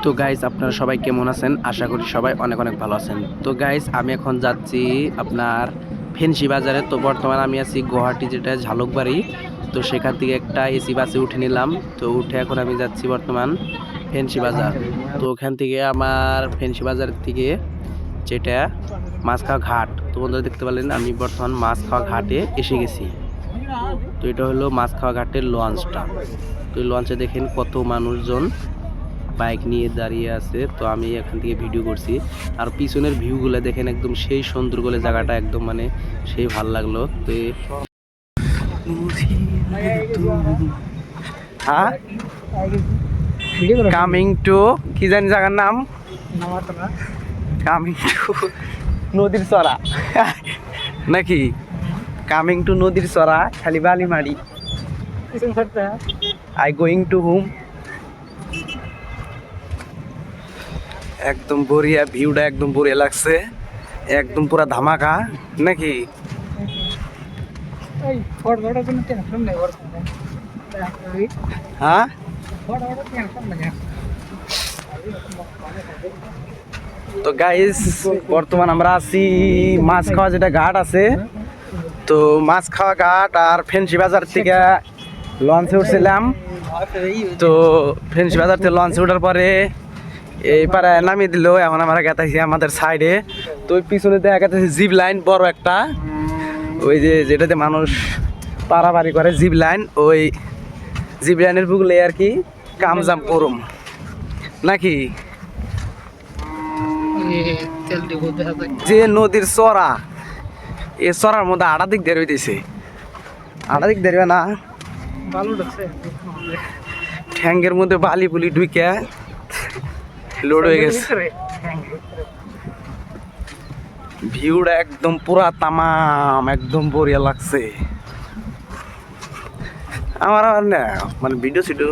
তো গাইস আপনারা সবাই কেমন আছেন? আশা করি সবাই অনেক অনেক ভালো আছেন। তো গাইস আমি এখন যাচ্ছি আপনার ফেন্সি বাজারে। তো বর্তমানে আমি আছি গুয়াহাটি, যেটা ঝালুকবাড়ি। তো সেখান থেকে একটা এসি বাসে উঠে নিলাম। তো উঠে এখন আমি যাচ্ছি বর্তমান ফেন্সি বাজার। তো ওখান থেকে আমার ফেন্সি বাজার থেকে যেটা মাছখাওয়া ঘাট, তো বন্ধুরা দেখতে পেলেন আমি বর্তমান মাছখাওয়া ঘাটে এসে গেছি। তো এটা হলো মাছখাওয়া ঘাটের লঞ্চটা। তো এই লঞ্চে দেখেন কত মানুষজন বাইক নিয়ে দাঁড়িয়ে আছে। তো আমি এখান থেকে ভিডিও করছি, আর পিছনের ভিউগুলো দেখেন একদম সেই সুন্দর বলে জায়গাটা একদম মানে সেই ভাল লাগলো। তো হ্যাঁ, কামিং টু কি জানি জায়গার নাম, কামিং টু নদীর চড়া নাকি, কামিং টু নদীর চড়া খালি বালিমারি। I going to home. একদম বড়িয়া ভিউটা, একদম বড়িয়া লাগছে, একদম পুরা ধামাকা নাকি। হ্যাঁ, তো গাইস বর্তমান আমরা আছি মাছখাওয়া যেটা ঘাট আছে। তো মাছখাওয়া ঘাট আর ফেন্সি বাজার থেকে লঞ্চে উঠছিলাম। তো ফেন্সি বাজার থেকে লঞ্চে ওঠার পরে এই পাড়ায় নামিয়ে দিল। এখন আমরা গেতাছি আমাদের সাইডে। তো ওই পিছনে দেখা গেছে জিপ লাইন বড় একটা, ওই যে যেটাতে মানুষ পারাপারি করে জিপ লাইন, ওই জিপ লাইনের বুকলে আর কি কামজাম করুম নাকি। যে নদীর চড়া, এ চড়ার মধ্যে আড়া দিক দেড় হইতেছে, আড়া দিক দেড়বে না, ঠ্যাঙ্গের মধ্যে বালি বুলি ঢুকে লোড হয়ে গেছে। ভিউটা একদম পুরা তামাম, একদম বড়িয়া লাগছে আমার। না মানে ভিডিও সিডিও